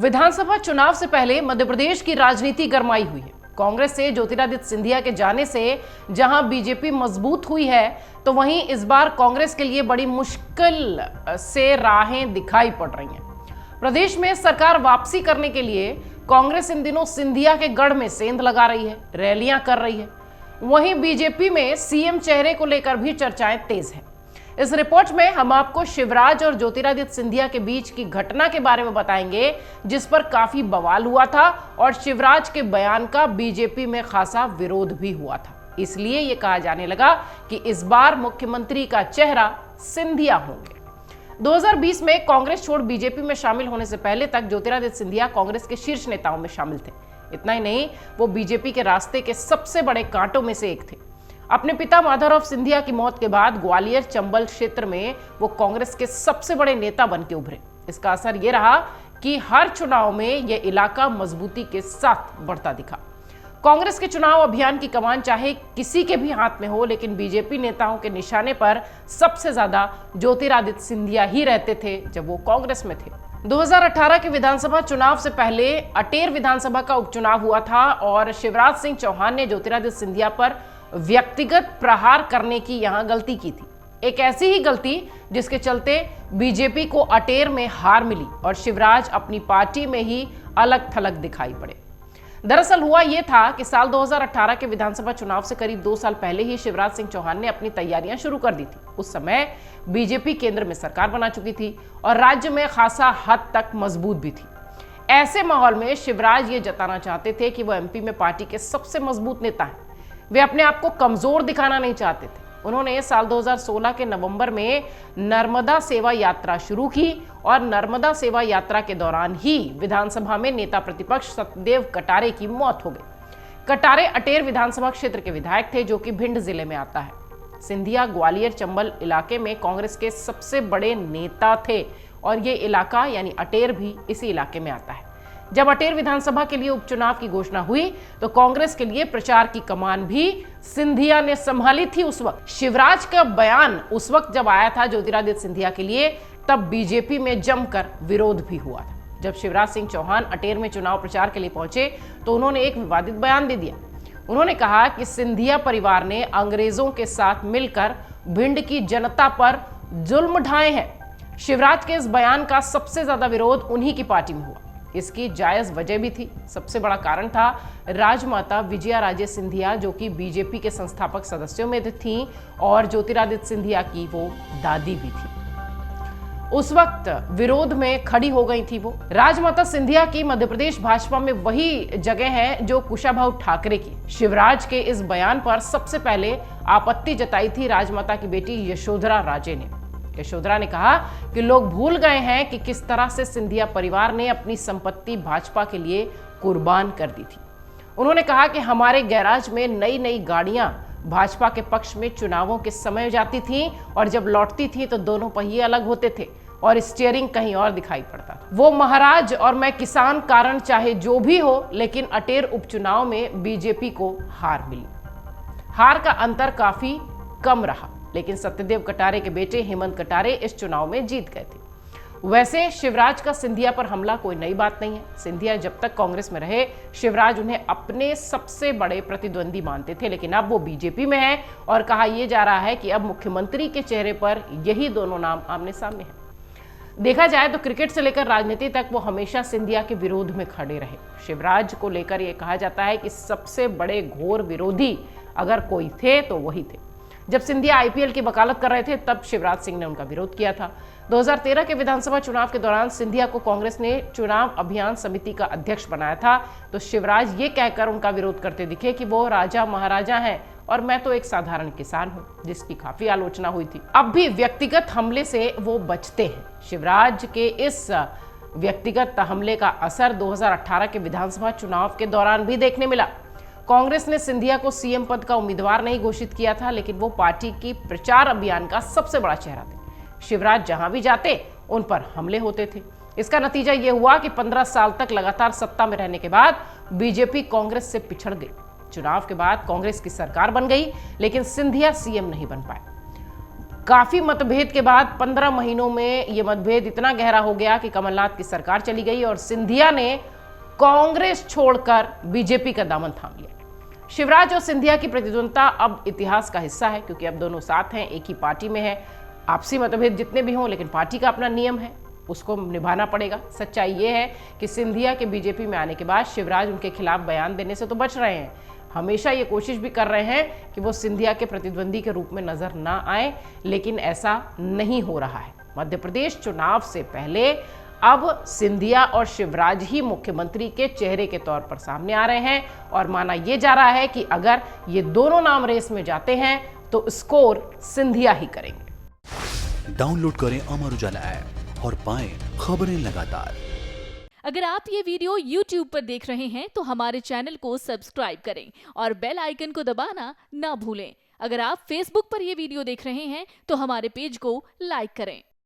विधानसभा चुनाव से पहले मध्य प्रदेश की राजनीति गरमाई हुई है। कांग्रेस से ज्योतिरादित्य सिंधिया के जाने से जहां बीजेपी मजबूत हुई है, तो वहीं इस बार कांग्रेस के लिए बड़ी मुश्किल से राहें दिखाई पड़ रही हैं। प्रदेश में सरकार वापसी करने के लिए कांग्रेस इन दिनों सिंधिया के गढ़ में सेंध लगा रही है, रैलियां कर रही है। वहीं बीजेपी में सीएम चेहरे को लेकर भी चर्चाएं तेज हैं। इस रिपोर्ट में हम आपको शिवराज और ज्योतिरादित्य सिंधिया के बीच की घटना के बारे में बताएंगे, जिस पर काफी बवाल हुआ था और शिवराज के बयान का बीजेपी में खासा विरोध भी हुआ था। इसलिए यह कहा जाने लगा कि इस बार मुख्यमंत्री का चेहरा सिंधिया होंगे। 2020 में कांग्रेस छोड़ बीजेपी में शामिल होने से पहले तक ज्योतिरादित्य सिंधिया कांग्रेस के शीर्ष नेताओं में शामिल थे। इतना ही नहीं, वो बीजेपी के रास्ते के सबसे बड़े कांटों में से एक थे। अपने पिता माधवराव सिंधिया की मौत के बाद ग्वालियर चंबल क्षेत्र में वो कांग्रेस के सबसे बड़े नेता बन के उभरे। इसका असर ये रहा कि हर चुनाव में यह इलाका मजबूती के साथ बढ़ता दिखा। कांग्रेस के चुनाव अभियान की कमान चाहे किसी के भी हाथ में हो, लेकिन बीजेपी नेताओं के निशाने पर सबसे ज्यादा ज्योतिरादित्य सिंधिया ही रहते थे जब वो कांग्रेस में थे। 2018 के विधानसभा चुनाव से पहले अटेर विधानसभा का उपचुनाव हुआ था और शिवराज सिंह चौहान ने ज्योतिरादित्य सिंधिया पर व्यक्तिगत प्रहार करने की यहां गलती की थी। एक ऐसी ही गलती जिसके चलते बीजेपी को अटेर में हार मिली और शिवराज अपनी पार्टी में ही अलग थलग दिखाई पड़े। दरअसल हुआ यह था कि साल 2018 के विधानसभा चुनाव से करीब 2 साल पहले ही शिवराज सिंह चौहान ने अपनी तैयारियां शुरू कर दी थी। उस समय बीजेपी केंद्र में सरकार बना चुकी थी और राज्य में खासा हद तक मजबूत भी थी। ऐसे माहौल में शिवराज ये जताना चाहते थे कि वो एमपी में पार्टी के सबसे मजबूत नेता हैं। वे अपने आप को कमजोर दिखाना नहीं चाहते थे। उन्होंने साल 2016 के नवंबर में नर्मदा सेवा यात्रा शुरू की और नर्मदा सेवा यात्रा के दौरान ही विधानसभा में नेता प्रतिपक्ष सत्यदेव कटारे की मौत हो गई। कटारे अटेर विधानसभा क्षेत्र के विधायक थे, जो कि भिंड जिले में आता है। सिंधिया ग्वालियर चंबल इलाके में कांग्रेस के सबसे बड़े नेता थे और ये इलाका यानी अटेर भी इसी इलाके में आता है। जब अटेर विधानसभा के लिए उपचुनाव की घोषणा हुई तो कांग्रेस के लिए प्रचार की कमान भी सिंधिया ने संभाली थी। उस वक्त शिवराज का बयान उस वक्त जब आया था ज्योतिरादित्य सिंधिया के लिए, तब बीजेपी में जमकर विरोध भी हुआ था। जब शिवराज सिंह चौहान अटेर में चुनाव प्रचार के लिए पहुंचे तो उन्होंने एक विवादित बयान दे दिया। उन्होंने कहा कि सिंधिया परिवार ने अंग्रेजों के साथ मिलकर भिंड की जनता पर जुल्म ढाए हैं। शिवराज के इस बयान का सबसे ज्यादा विरोध उन्हीं की पार्टी में हुआ। इसकी जायज वजह भी थी। सबसे बड़ा कारण था राजमाता विजया राजे सिंधिया, जो कि बीजेपी के संस्थापक सदस्यों में थीं और ज्योतिरादित्य सिंधिया की वो दादी भी थी। उस वक्त विरोध में खड़ी हो गई थी वो। राजमाता सिंधिया की मध्य प्रदेश भाजपा में वही जगह है जो कुशाभाऊ ठाकरे की। शिवराज के इस बयान पर सबसे पहले आपत्ति जताई थी राजमाता की बेटी यशोधरा राजे ने। यशोधरा ने कहा कि लोग भूल गए हैं कि किस तरह से सिंधिया परिवार ने अपनी संपत्ति भाजपा के लिए कुर्बान कर दी थी। उन्होंने कहा कि हमारे गैराज में नई नई गाड़ियां भाजपा के पक्ष में चुनावों के समय जाती थीं और जब लौटती थी तो दोनों पहिए अलग होते थे और स्टीयरिंग कहीं और दिखाई पड़ता था। वो महाराज और मैं किसान, कारण चाहे जो भी हो, लेकिन अटेर उपचुनाव में बीजेपी को हार मिली। हार का अंतर काफी कम रहा, लेकिन सत्यदेव कटारे के बेटे हेमंत कटारे इस चुनाव में जीत गए थे। वैसे शिवराज का सिंधिया पर हमला कोई नई बात नहीं है। सिंधिया जब तक कांग्रेस में रहे, शिवराज उन्हें अपने सबसे बड़े प्रतिद्वंदी मानते थे, लेकिन अब वो बीजेपी में है और कहा यह जा रहा है कि अब मुख्यमंत्री के चेहरे पर यही दोनों नाम आमने सामने हैं। देखा जाए तो क्रिकेट से लेकर राजनीति तक वो हमेशा सिंधिया के विरोध में खड़े रहे। शिवराज को लेकर यह कहा जाता है कि सबसे बड़े घोर विरोधी अगर कोई थे तो वही थे। जब सिंधिया आईपीएल की वकालत कर रहे थे तब शिवराज सिंह ने उनका विरोध किया था। 2013 के विधानसभा चुनाव के दौरान सिंधिया को कांग्रेस ने चुनाव अभियान समिति का अध्यक्ष बनाया था, तो शिवराज ये कहकर उनका विरोध करते दिखे कि वो राजा महाराजा हैं और मैं तो एक साधारण किसान हूं, जिसकी काफी आलोचना हुई थी। अब भी व्यक्तिगत हमले से वो बचते हैं। शिवराज के इस व्यक्तिगत हमले का असर 2018 के विधानसभा चुनाव के दौरान भी देखने मिला। कांग्रेस ने सिंधिया को सीएम पद का उम्मीदवार नहीं घोषित किया था, लेकिन वो पार्टी की प्रचार अभियान का सबसे बड़ा चेहरा थे। शिवराज जहां भी जाते उन पर हमले होते थे। इसका नतीजा यह हुआ कि 15 साल तक लगातार सत्ता में रहने के बाद बीजेपी कांग्रेस से पिछड़ गई। चुनाव के बाद कांग्रेस की सरकार बन गई, लेकिन सिंधिया सीएम नहीं बन पाए। काफी मतभेद के बाद 15 महीनों में यह मतभेद इतना गहरा हो गया कि कमलनाथ की सरकार चली गई और सिंधिया ने कांग्रेस छोड़कर बीजेपी का दामन थाम लिया। शिवराज और सिंधिया की प्रतिद्वंदता अब इतिहास का हिस्सा है, क्योंकि अब दोनों साथ हैं, एक ही पार्टी में है। आपसी मतभेद जितने भी हों, लेकिन पार्टी का अपना नियम है, उसको निभाना पड़ेगा। सच्चाई ये है कि सिंधिया के बीजेपी में आने के बाद शिवराज उनके खिलाफ बयान देने से तो बच रहे हैं, हमेशा ये कोशिश भी कर रहे हैं कि वो सिंधिया के प्रतिद्वंदी के रूप में नजर ना आए, लेकिन ऐसा नहीं हो रहा है। मध्य प्रदेश चुनाव से पहले अब सिंधिया और शिवराज ही मुख्यमंत्री के चेहरे के तौर पर सामने आ रहे हैं और माना यह जा रहा है कि अगर ये दोनों नाम रेस में जाते हैं तो स्कोर सिंधिया ही करेंगे। डाउनलोड करें अमर उजाला ऐप और पाएं खबरें लगातार। अगर आप ये वीडियो YouTube पर देख रहे हैं तो हमारे चैनल को सब्सक्राइब करें और बेल आइकन को दबाना ना भूलें। अगर आप Facebook पर ये वीडियो देख रहे हैं तो हमारे पेज को लाइक करें।